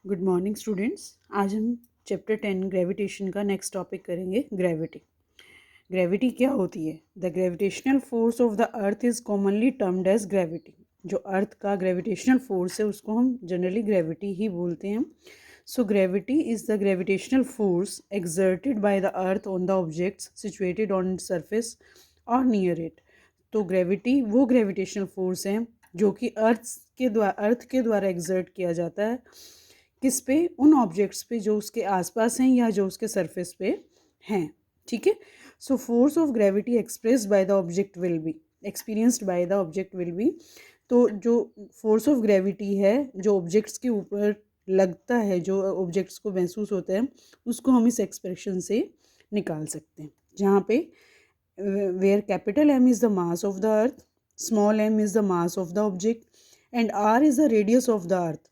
Good morning students. आज हम chapter 10 gravitation का नेक्स्ट टॉपिक करेंगे, ग्रेविटी। ग्रेविटी क्या होती है? The gravitational force of the earth is commonly termed as gravity. जो अर्थ का ग्रेविटेशनल फोर्स है उसको हम जनरली ग्रेविटी ही बोलते हैं। So gravity is the gravitational force exerted by the earth on the objects situated on surface और near it. तो ग्रेविटी वो ग्रेविटेशनल फोर्स है जो कि अर्थ के द्वारा एक्सर्ट किया जाता है। किस पे? उन ऑब्जेक्ट्स पे जो उसके आसपास हैं या जो उसके सरफेस पे हैं। ठीक है। So force of gravity expressed by the object will be experienced by the object will be. तो जो फोर्स ऑफ ग्रेविटी है जो ऑब्जेक्ट्स के ऊपर लगता है, जो ऑब्जेक्ट्स को महसूस होता है, उसको हम इस एक्सप्रेशन से निकाल सकते हैं, जहाँ पे where capital M is the mass of the earth, small m is the mass of the object and R is the radius of the earth.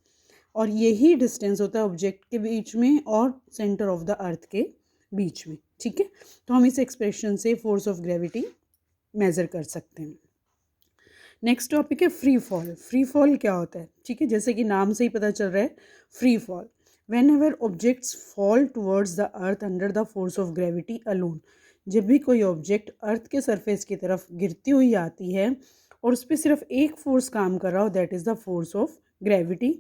और यही डिस्टेंस होता है ऑब्जेक्ट के बीच में और सेंटर ऑफ द अर्थ के बीच में। ठीक है। तो हम इस एक्सप्रेशन से फोर्स ऑफ ग्रेविटी मेज़र कर सकते हैं। नेक्स्ट टॉपिक है फ्री फॉल। फ्री फॉल क्या होता है? ठीक है, जैसे कि नाम से ही पता चल रहा है, free fall. When ever objects fall towards the earth under the force of gravity alone. जब भी कोई ऑब्जेक्ट अर्थ के सरफेस की तरफ गिरती हुई आती है और उस पर सिर्फ एक फोर्स काम कर रहा हो, that is the force of gravity.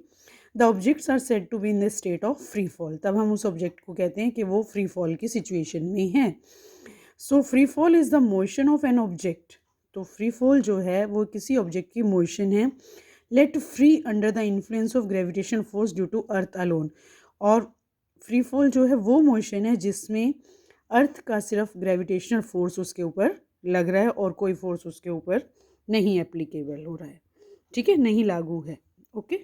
The objects are said to be in the state of free fall. तब हम उस ऑब्जेक्ट को कहते हैं कि वो फ्री फॉल की सिचुएशन में है। So free fall is the motion of an object. तो फ्री फॉल जो है वो किसी ऑब्जेक्ट की मोशन है, let free under the influence of gravitation force due to earth alone. और फ्री फॉल जो है वो मोशन है जिसमें अर्थ का सिर्फ ग्रेविटेशनल फोर्स उसके ऊपर लग रहा है और कोई फोर्स उसके ऊपर नहीं एप्लीकेबल हो रहा है। ठीक है, नहीं लागू है। Okay.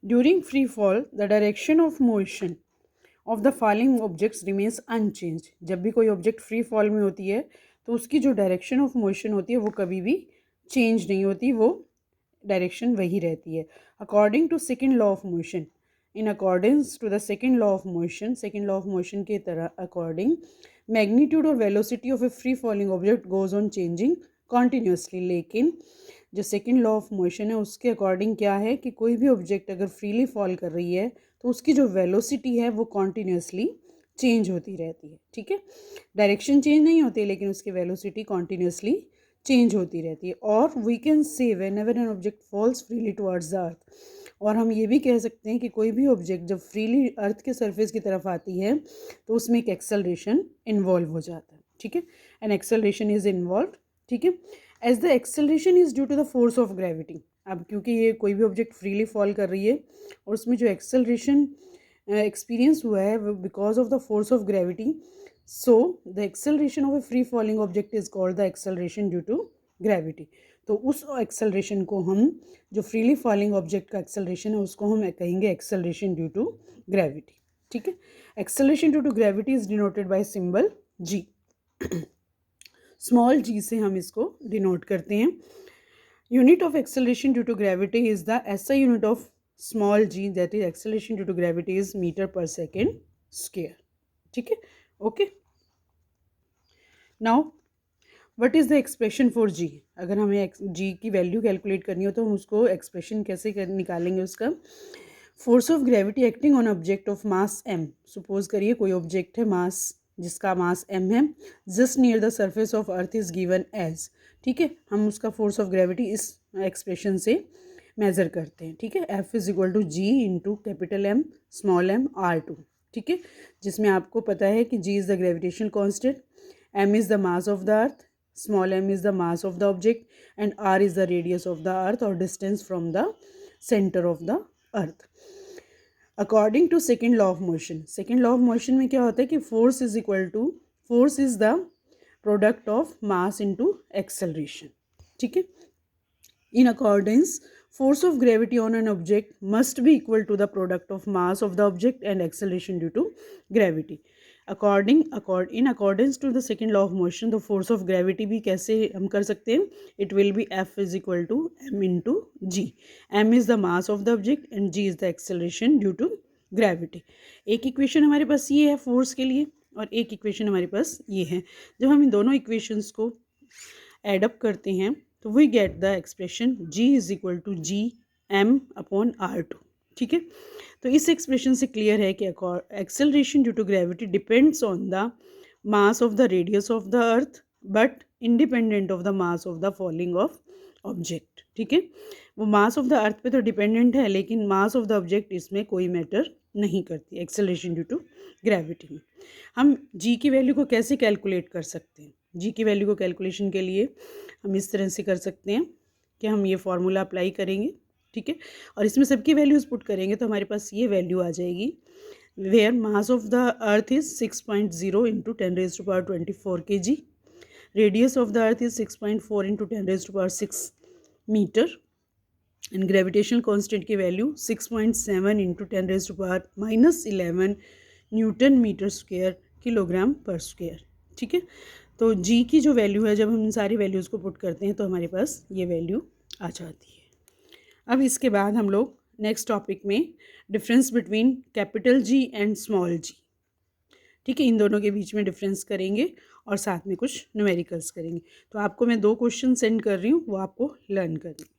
During free fall the direction of motion of the falling objects remains unchange. जब भी कोई ऑब्जेक्ट फ्री फॉल में होती है तो उसकी जो डायरेक्शन ऑफ मोशन होती है वो कभी भी चेंज नहीं होती, वो डायरेक्शन वही रहती है। According to second law of motion, in accordance to the second law of motion, second law of motion के तरह अकॉर्डिंग, मैग्नीट्यूड और velocity of a free falling object goes on changing continuously. लेकिन जो second law of motion है उसके according क्या है कि कोई भी ऑब्जेक्ट अगर फ्रीली फॉल कर रही है तो उसकी जो वेलोसिटी है वो कॉन्टीन्यूसली चेंज होती रहती है। ठीक है, डायरेक्शन चेंज नहीं होती लेकिन उसकी वेलोसिटी कॉन्टीन्यूसली चेंज होती रहती है। और we can say whenever an object falls freely towards the earth. और हम ये भी कह सकते हैं कि कोई भी ऑब्जेक्ट जब फ्रीली अर्थ के सरफेस की तरफ आती है तो उसमें एक एक्सेलरेशन इन्वॉल्व हो जाता है। ठीक है, एन एक्सेलरेशन इज इन्वॉल्व। ठीक है, as the acceleration is due to the force of gravity. अब क्योंकि ये कोई भी ऑब्जेक्ट फ्रीली फॉल कर रही है और उसमें जो एक्सेलरेशन एक्सपीरियंस हुआ है वो because of the force of gravity, so the acceleration of a free falling object is called the acceleration due to gravity. तो उस एक्सेलरेशन को हम, जो फ्रीली फॉलिंग ऑब्जेक्ट का एक्सेलरेशन है उसको हम कहेंगे एक्सेलरेशन ड्यू टू ग्रेविटी। ठीक है, acceleration due to gravity is denoted by symbol g. Small g से हम इसको डिनोट करते हैं। Unit of acceleration due to gravity is the SI unit of small g, that is acceleration due to gravity is metre per second square. ठीक है, okay. Now what is the expression for g? अगर हमें जी की value calculate करनी हो तो हम उसको एक्सप्रेशन कैसे निकालेंगे उसका? Force of gravity acting on object of mass m। Suppose करिए कोई ऑब्जेक्ट है मास, जिसका मास m है, just near the surface of earth is given as. ठीक है, हम उसका फोर्स ऑफ ग्रेविटी इस एक्सप्रेशन से मेज़र करते हैं। ठीक है, F is equal to G into capital M small m R2। ठीक है, जिसमें आपको पता है कि G is the gravitational constant, M is the mass of the earth, small m is the mass of the object and r is the radius of the earth or distance from the center of the earth. According to second law of motion, second law of motion में क्या होता है कि force is equal to, force is the product of mass into acceleration. ठीक है, in accordance, force of gravity on an object must be equal to the product of mass of the object and acceleration due to gravity. In accordance to the second law of motion, the force of gravity भी कैसे हम कर सकते हैं? It will be F is equal to M into G. M is the mass of the object and G is the acceleration due to gravity. एक equation हमारे पास ये है फोर्स के लिए और एक इक्वेशन हमारे पास ये है। जब हम इन दोनों इक्वेशंस को एडअप करते हैं तो we get the expression G is equal to G M upon R2. ठीक है। तो इस एक्सप्रेशन से क्लियर है कि acceleration due to gravity depends on the mass of the radius of the earth but independent of the mass of the falling of object. ठीक है, वो मास ऑफ द अर्थ पे तो डिपेंडेंट है, लेकिन मास ऑफ द ऑब्जेक्ट इसमें कोई मैटर नहीं करती एक्सेलरेशन ड्यू टू ग्रेविटी में। हम जी की वैल्यू को कैसे कैलकुलेट कर सकते हैं? जी की वैल्यू को कैलकुलेशन के लिए हम इस तरह से कर सकते हैं कि हम ये फार्मूला अप्लाई करेंगे, ठीक है, और इसमें सबकी वैल्यूज़ पुट करेंगे तो हमारे पास ये वैल्यू आ जाएगी, where mass of the earth is 6.0 into 10⁻24 kg, radius of the earth is 6.4 into 10⁻6 metre, and gravitational constant की value 6.7 into 10⁻11 newton metre square kilogram per square. ठीक है, तो जी की जो वैल्यू है, जब हम इन सारी वैल्यूज़ को पुट करते हैं तो हमारे पास ये वैल्यू आ जाती है। अब इसके बाद हम लोग नेक्स्ट टॉपिक में difference between capital g and small g, ठीक है, इन दोनों के बीच में डिफरेंस करेंगे और साथ में कुछ न्यूमेरिकल्स करेंगे। तो आपको मैं 2 क्वेश्चन सेंड कर रही हूँ, वो आपको लर्न करनी है।